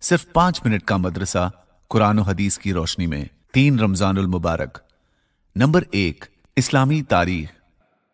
صرف 5 منٹ کا مدرسہ قرآن و حدیث کی روشنی میں 3 رمضان المبارک۔ نمبر 1، اسلامی تاریخ۔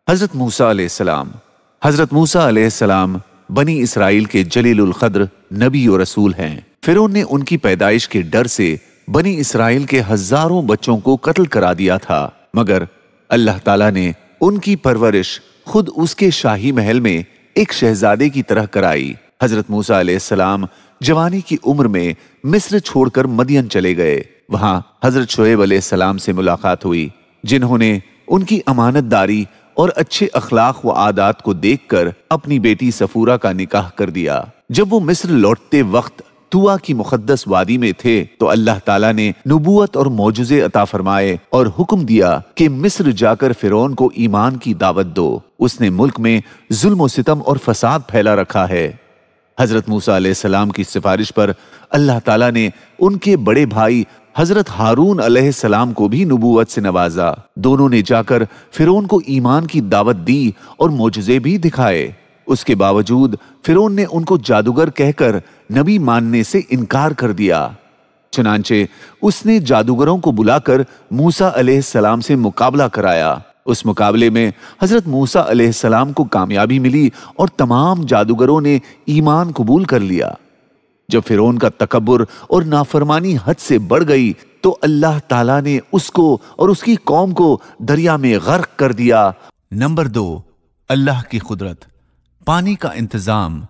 حضرت موسیٰ علیہ السلام بنی اسرائیل کے جلیل القدر نبی و رسول ہیں۔ فرعون نے ان کی پیدائش کے ڈر سے بنی اسرائیل کے ہزاروں بچوں کو قتل کرا دیا تھا، مگر اللہ تعالیٰ نے ان کی پرورش خود اس کے شاہی محل میں ایک شہزادے کی طرح کرائی۔ حضرت موسیٰ علیہ السلام جوانی کی عمر میں مصر چھوڑ کر مدین چلے گئے۔ وہاں حضرت شعیب علیہ السلام سے ملاقات ہوئی، جنہوں نے ان کی امانت داری اور اچھے اخلاق و عادات کو دیکھ کر اپنی بیٹی صفورہ کا نکاح کر دیا۔ جب وہ مصر لوٹتے وقت طوٰ کی مقدس وادی میں تھے تو اللہ تعالیٰ نے نبوت اور معجزے عطا فرمائے اور حکم دیا کہ مصر جا کر فرعون کو ایمان کی دعوت دو، اس نے ملک میں ظلم و ستم اور فساد پھیلا رکھا ہے۔ حضرت موسیٰ علیہ السلام کی سفارش پر اللہ تعالیٰ نے ان کے بڑے بھائی حضرت ہارون علیہ السلام کو بھی نبوت سے نوازا۔ دونوں نے جا کر فرعون کو ایمان کی دعوت دی اور معجزے بھی دکھائے۔ اس کے باوجود فرعون نے ان کو جادوگر کہہ کر نبی ماننے سے انکار کر دیا۔ چنانچہ اس نے جادوگروں کو بلا کر موسیٰ علیہ السلام سے مقابلہ کرایا۔ اس مقابلے میں حضرت موسیٰ علیہ السلام کو کامیابی ملی اور تمام جادوگروں نے ایمان قبول کر لیا۔ جب فرعون کا تکبر اور نافرمانی حد سے بڑھ گئی تو اللہ تعالیٰ نے اس کو اور اس کی قوم کو دریا میں غرق کر دیا۔ نمبر 2، اللہ کی قدرت، پانی کا انتظام۔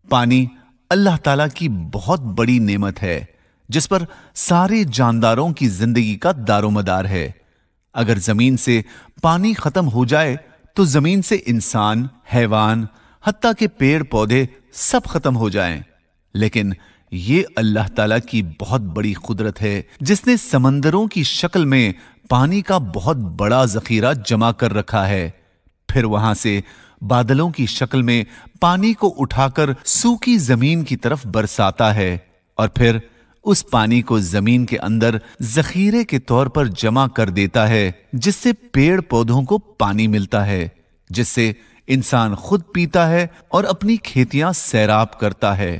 پانی اللہ تعالیٰ کی بہت بڑی نعمت ہے جس پر سارے جانداروں کی زندگی کا دار و مدار ہے۔ اگر زمین سے پانی ختم ہو جائے تو زمین سے انسان، حیوان، حتیٰ کہ پیڑ پودے سب ختم ہو جائیں۔ لیکن یہ اللہ تعالیٰ کی بہت بڑی قدرت ہے جس نے سمندروں کی شکل میں پانی کا بہت بڑا ذخیرہ جمع کر رکھا ہے، پھر وہاں سے بادلوں کی شکل میں پانی کو اٹھا کر سوکھی زمین کی طرف برساتا ہے اور پھر اس پانی کو زمین کے اندر ذخیرے کے طور پر جمع کر دیتا ہے، جس سے پیڑ پودوں کو پانی ملتا ہے، جس سے انسان خود پیتا ہے اور اپنی کھیتیاں سیراب کرتا ہے۔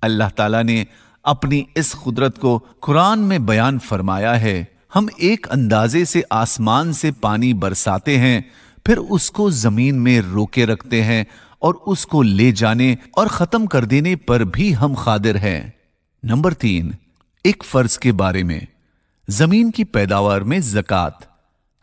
اللہ تعالیٰ نے اپنی اس قدرت کو قرآن میں بیان فرمایا ہے۔ ہم ایک اندازے سے آسمان سے پانی برساتے ہیں، پھر اس کو زمین میں روکے رکھتے ہیں اور اس کو لے جانے اور ختم کر دینے پر بھی ہم قادر ہیں۔ نمبر 3، ایک فرض کے بارے میں، زمین کی پیداوار میں زکوٰۃ۔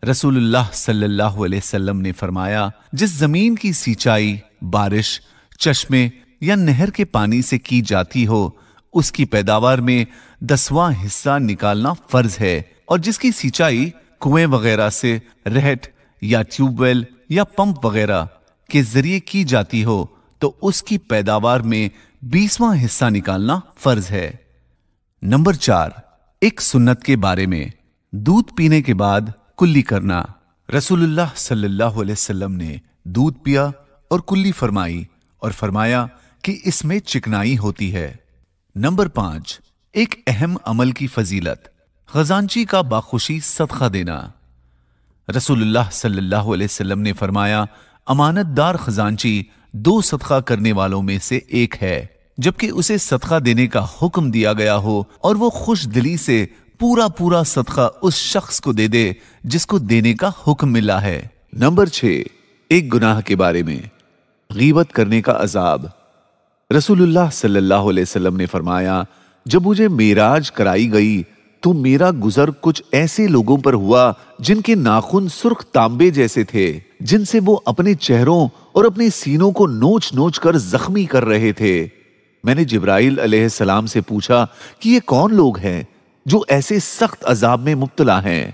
رسول اللہ صلی اللہ علیہ وسلم نے فرمایا، جس زمین کی سینچائی بارش، چشمے یا نہر کے پانی سے کی جاتی ہو، اس کی پیداوار میں 10واں حصہ نکالنا فرض ہے، اور جس کی سینچائی کنویں وغیرہ سے، رہٹ یا ٹیوب ویل یا پمپ وغیرہ کے ذریعے کی جاتی ہو تو اس کی پیداوار میں 20واں حصہ نکالنا فرض ہے۔ نمبر 4، ایک سنت کے بارے میں، دودھ پینے کے بعد کلی کرنا۔ رسول اللہ صلی اللہ علیہ وسلم نے دودھ پیا اور کلی فرمائی اور فرمایا کہ اس میں چکنائی ہوتی ہے۔ نمبر 5، ایک اہم عمل کی فضیلت، خزانچی کا باخوشی صدقہ دینا۔ رسول اللہ صلی اللہ علیہ وسلم نے فرمایا، امانت دار خزانچی 2 صدقہ کرنے والوں میں سے ایک ہے، جبکہ اسے صدقہ دینے کا حکم دیا گیا ہو اور وہ خوش دلی سے پورا صدقہ اس شخص کو دے دے جس کو دینے کا حکم ملا ہے۔ نمبر 6، ایک گناہ کے بارے میں، غیبت کرنے کا عذاب۔ رسول اللہ صلی اللہ علیہ وسلم نے فرمایا، جب مجھے معراج کرائی گئی تو میرا گزر کچھ ایسے لوگوں پر ہوا جن کے ناخن سرخ تانبے جیسے تھے، جن سے وہ اپنے چہروں اور اپنے سینوں کو نوچ نوچ کر زخمی کر رہے تھے۔ میں نے جبرائیل علیہ السلام سے پوچھا کہ یہ کون لوگ ہیں جو ایسے سخت عذاب میں مبتلا ہیں؟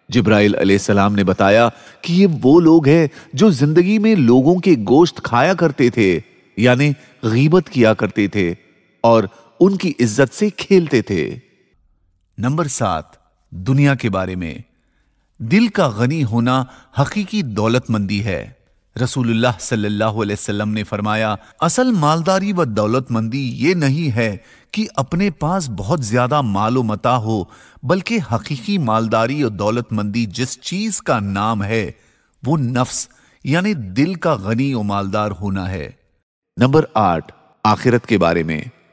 جبرائیل علیہ السلام نے بتایا کہ یہ وہ لوگ ہیں جو زندگی میں لوگوں کے گوشت کھایا کرتے تھے، یعنی غیبت کیا کرتے تھے اور ان کی عزت سے کھیلتے تھے۔ نمبر 7، دنیا کے بارے میں، دل کا غنی ہونا حقیقی دولت مندی ہے۔ رسول اللہ صلی اللہ علیہ وسلم نے فرمایا، اصل مالداری و دولت مندی یہ نہیں ہے کہ اپنے پاس بہت زیادہ مال و متاع ہو، بلکہ حقیقی مالداری اور دولت مندی جس چیز کا نام ہے وہ نفس یعنی دل کا غنی و مالدار ہونا ہے۔ نمبر 8، آخرت کے بارے میں،